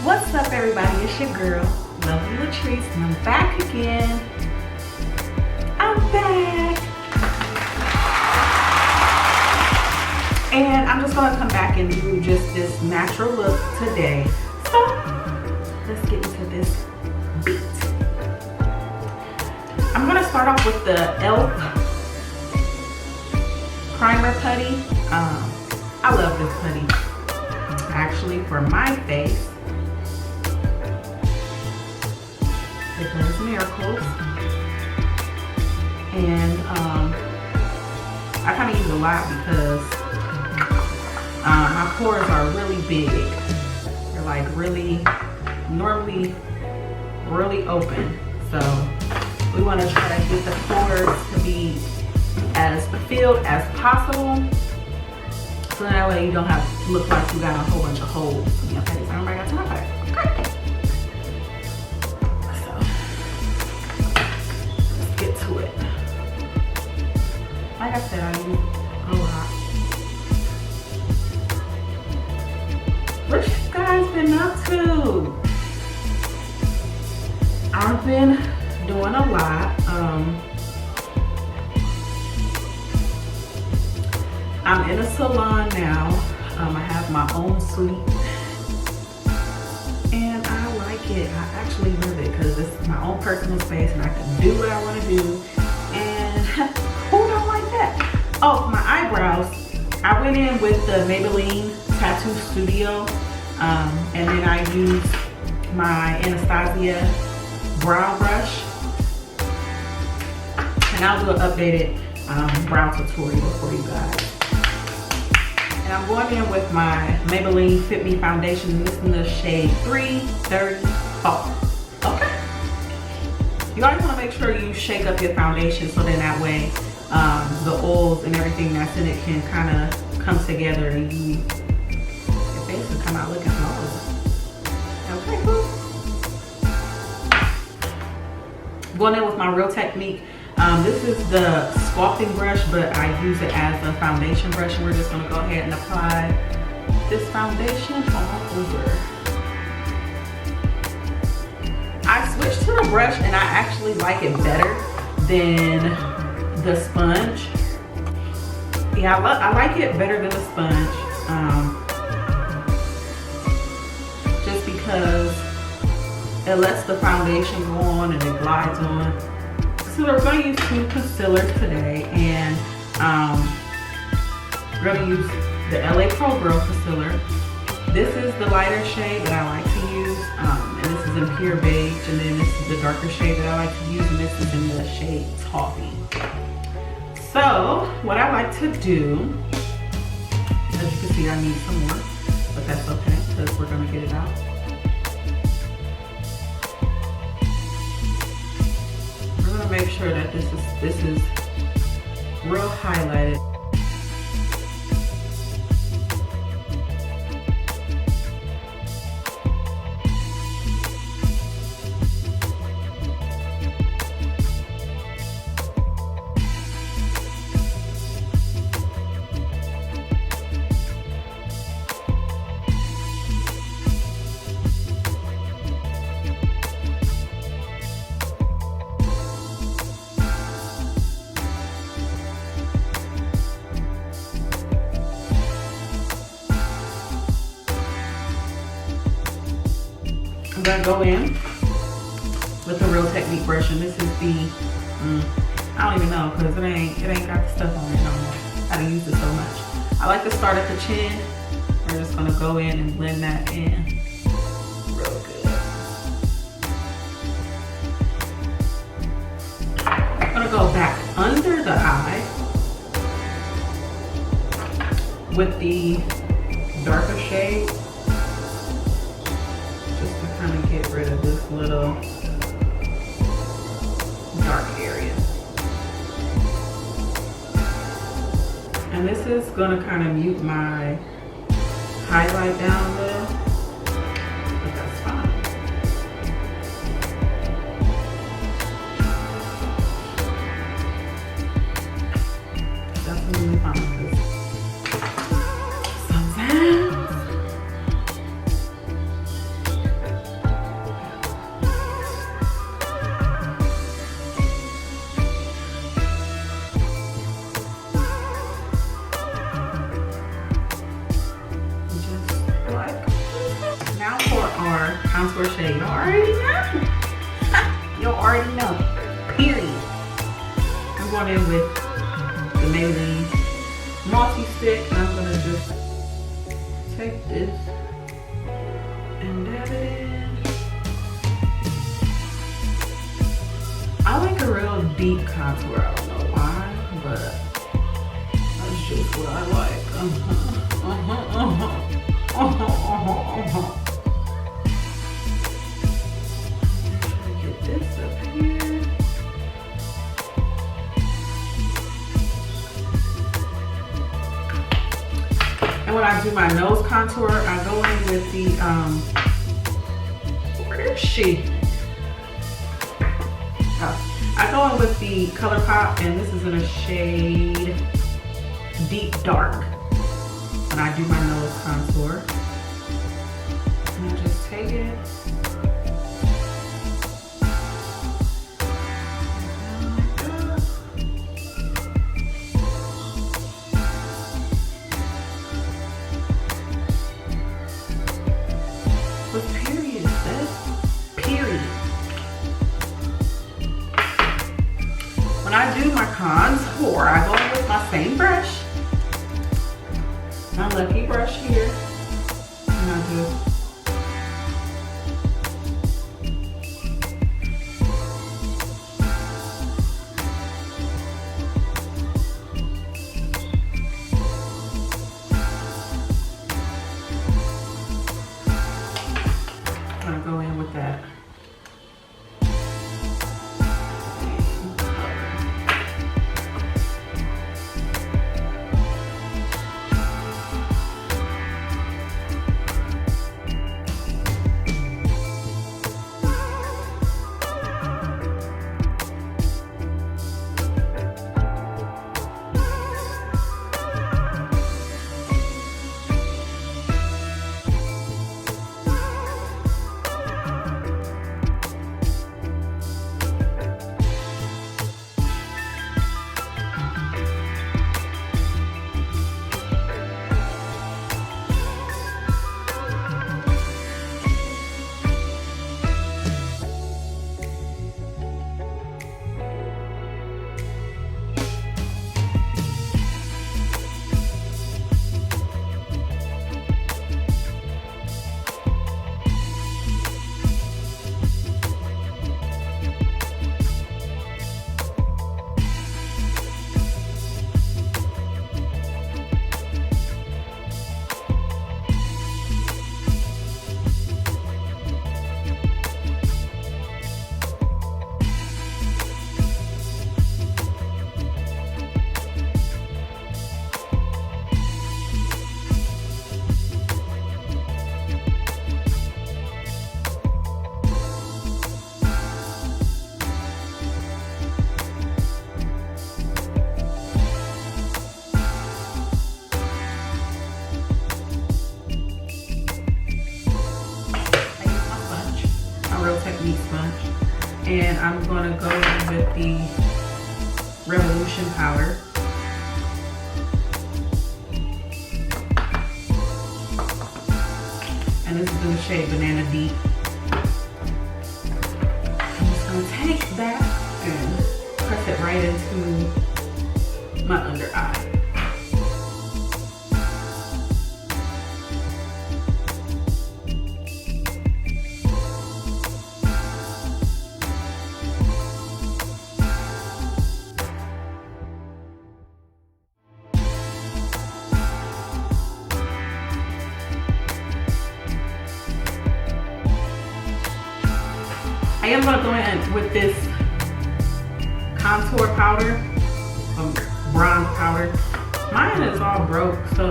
What's up, everybody? It's your girl, lovely Latrice, and I'm back again. I'm back. And I'm just gonna come back and do just this natural look today. So let's get into this beat. I'm gonna start off with the e.l.f. primer putty. I love this putty. Actually, for my face, it does miracles. And I kind of use it a lot because my pores are really big. They're like normally really open. So we want to try to get the pores to be as filled as possible. So that way you don't have to look like you got a whole bunch of holes in your face. Everybody got time for that. Okay. So let's get to it. Like I said, I use a lot. What you guys been up to? I've been doing a lot. I'm in a salon now. I have my own suite, and I like it. I actually love it because it's my own personal space, and I can do what I want to do. And who don't like that? Oh, for my eyebrows, I went in with the Maybelline Tattoo Studio, and then I used my Anastasia brow brush, and I'll do an updated brow tutorial for you guys. And I'm going in with my Maybelline Fit Me foundation. This is in the shade 334. Okay. You always want to make sure you shake up your foundation so then that way the oils and everything that's in it can kind of come together and your face will come out looking flawless. Okay, cool. Going in with my Real Technique. This is the sculpting brush, but I use it as a foundation brush, and we're just going to go ahead and apply this foundation all over. I switched to the brush, and I actually like it better than the sponge. Yeah, I like it better than the sponge, just because it lets the foundation go on and it glides on. So we're going to use two concealers today, and we're going to use the LA Pro Girl concealer. This is the lighter shade that I like to use, and this is in pure beige, and then this is the darker shade that I like to use, and this is in the shade Toffee. So what I like to do, as you can see, I need some more, but that's okay because we're going to get it out. Make sure that this is real highlighted. I'm gonna go in with the Real Technique brush, and this is the I don't even know because it ain't got the stuff on it no more. I gotta use it so much. I like to start at the chin. We're just gonna go in and blend that in real good. I'm gonna go back under the eye with the darker shade. Kind of get rid of this little dark area. And this is going to kind of mute my highlight down a little, but that's fine. Definitely fine. Sometimes contour shade. You already know. You already know. Period. I'm going in with the Maybelline multi-stick, and I'm gonna just take this and dab it in. I like a real deep contour. I don't know why, but that's just what I like. Get this up here. And when I do my nose contour, I go in with the, where is she? Oh, I go in with the ColourPop, and this is in a shade Deep Dark. When I do my nose contour, and I just take it. When I do my contour, I go in with my same brush, my lucky brush here, and I just I'm gonna go in with that. Sponge, and I'm going to go in with the Revolution powder. And this is in the shade Banana Deep. I'm just going to take that and press it right into my under eye. I am going to go in with this contour powder, bronze powder. Mine is all broke, so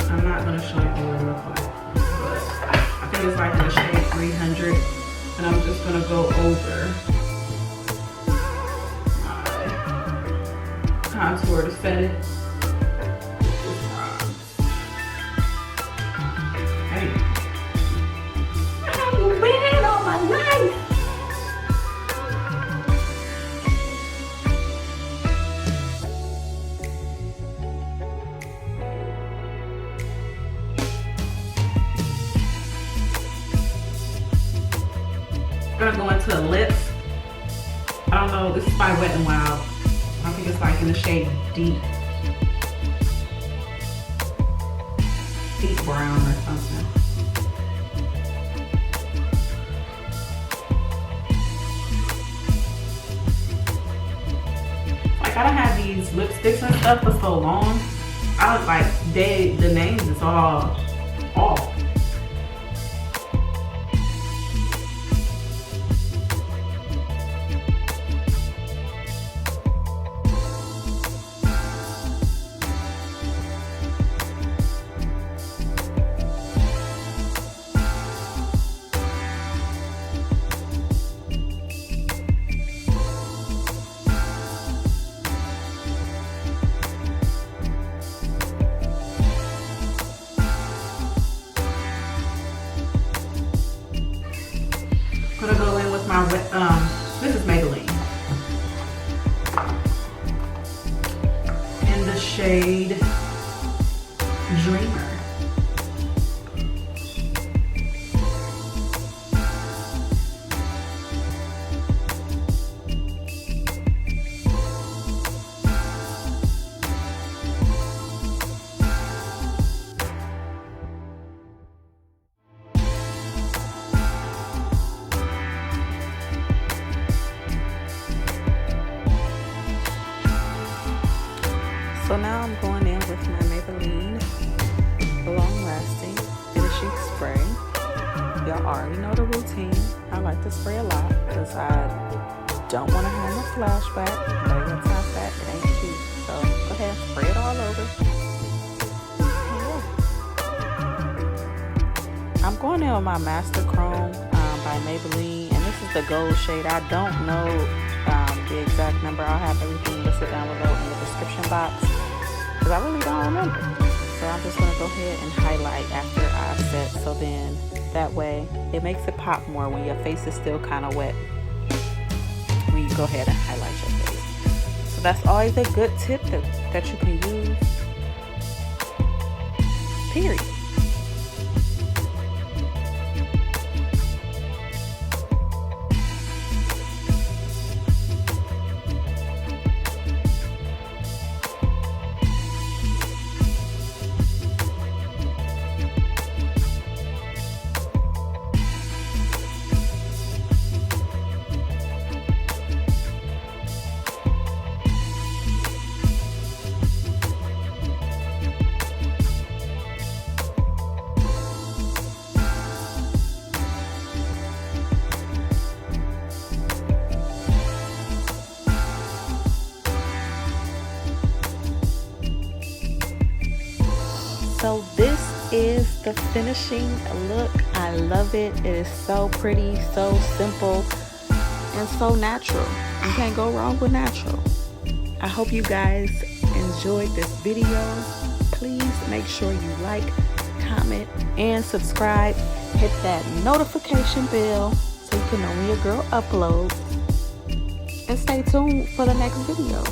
I'm not going to show you what it looks like. But I think it's like in the shade 300, and I'm just going to go over my contour to set it. gonna go into the lips. I don't know, this is by Wet n Wild. I think it's like in the shade deep brown or something. Like I done had these lipsticks and stuff for so long. I was like, the names is all off. I'm gonna go in with my this is Maybelline in the shade Dreamer. So now I'm going in with my Maybelline Long Lasting Finishing Spray. Y'all already know the routine. I like to spray a lot because I don't want to have a flashback. But I got top that, it ain't cute. So go ahead, spray it all over. Yeah. I'm going in with my Master Chrome by Maybelline, and this is the gold shade. I don't know the exact number. I'll have everything listed down below in the description box because I really don't remember. So I'm just going to go ahead and highlight after I set, so then that way it makes it pop more when your face is still kind of wet when you go ahead and highlight your face. So that's always a good tip that you can use, period. So this is the finishing look. I love it. It is so pretty, so simple, and so natural. You can't go wrong with natural. I hope you guys enjoyed this video. Please make sure you like, comment, and subscribe. Hit that notification bell so you can know when your girl uploads. And stay tuned for the next video.